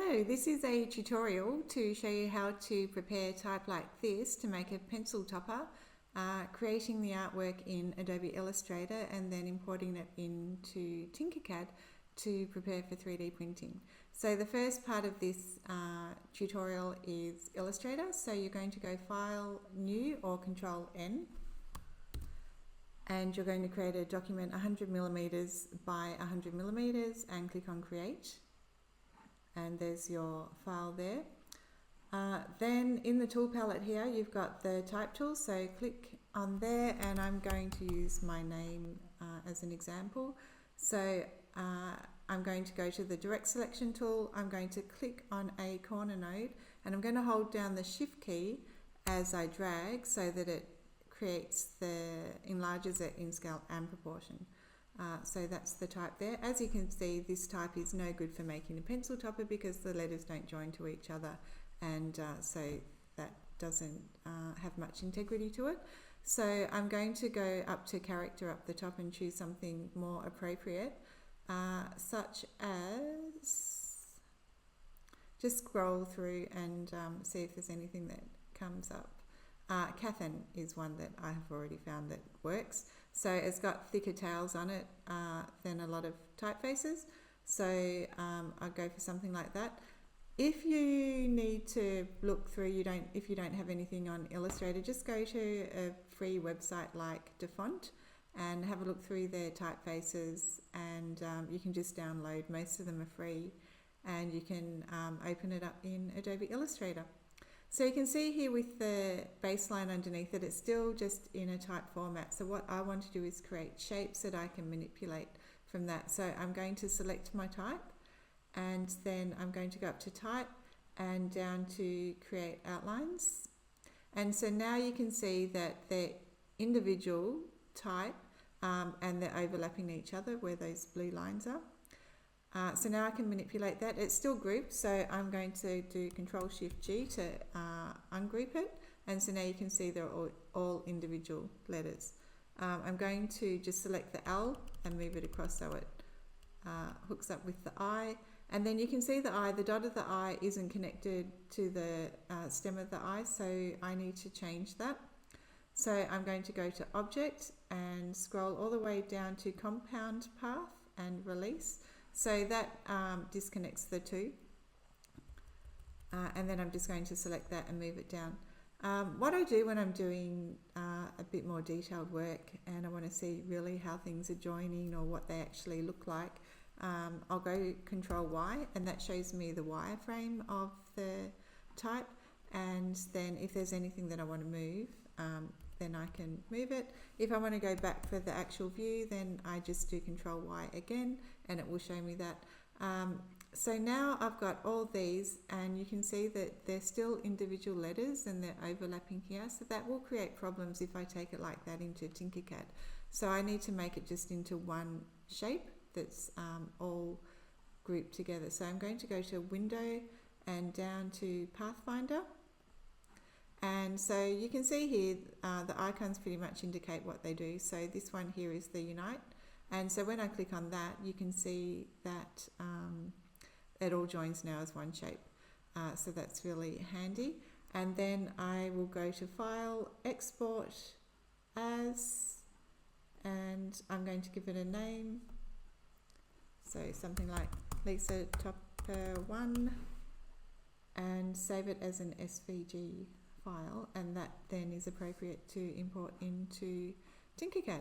Hello, this is a tutorial to show you how to prepare type like this to make a pencil topper, creating the artwork in Adobe Illustrator and then importing it into Tinkercad to prepare for 3D printing. So the first part of this tutorial is Illustrator, so you're going to go File, New or Control N, and you're going to create a document 100mm by 100mm and click on Create. And there's your file there. Then in the tool palette here you've got the type tool, so click on there, and I'm going to use my name as an example. So I'm going to go to the direct selection tool, I'm going to click on a corner node, and I'm going to hold down the shift key as I drag so that it enlarges it in scale and proportion. So that's the type there. As you can see, this type is no good for making a pencil topper because the letters don't join to each other, and so that doesn't have much integrity to it. So I'm going to go up to character up the top and choose something more appropriate, such as, just scroll through and see if there's anything that comes up. Cathan is one that I have already found that works. So it's got thicker tails on it than a lot of typefaces. So I'll go for something like that. If you need to look through, if you don't have anything on Illustrator, just go to a free website like DaFont and have a look through their typefaces, and you can just download. Most of them are free, and you can open it up in Adobe Illustrator. So you can see here with the baseline underneath it, it's still just in a type format. So what I want to do is create shapes that I can manipulate from that. So I'm going to select my type, and then I'm going to go up to type and down to create outlines. And so now you can see that they're individual type and they're overlapping each other where those blue lines are. So now I can manipulate that. It's still grouped, so I'm going to do Control-Shift-G to ungroup it, and so now you can see they're all individual letters. I'm going to just select the L and move it across so it hooks up with the I, and then you can see the I, the dot of the I isn't connected to the stem of the I, so I need to change that. So I'm going to go to Object and scroll all the way down to Compound Path and Release. So that disconnects the two, and then I'm just going to select that and move it down. What I do when I'm doing a bit more detailed work and I want to see really how things are joining or what they actually look like, I'll go Control Y, and that shows me the wireframe of the type, and then if there's anything that I want to move, then I can move it. If I want to go back for the actual view, then I just do Control Y again, and it will show me that. So now I've got all these, and you can see that they're still individual letters and they're overlapping here, so that will create problems if I take it like that into Tinkercad. So I need to make it just into one shape that's all grouped together. So I'm going to go to Window and down to Pathfinder. And so you can see here the icons pretty much indicate what they do. So this one here is the Unite, and so when I click on that, you can see that it all joins now as one shape. So that's really handy. And then I will go to File, Export As, and I'm going to give it a name. So something like Lisa Topper 1, and save it as an SVG file, and that then is appropriate to import into Tinkercad.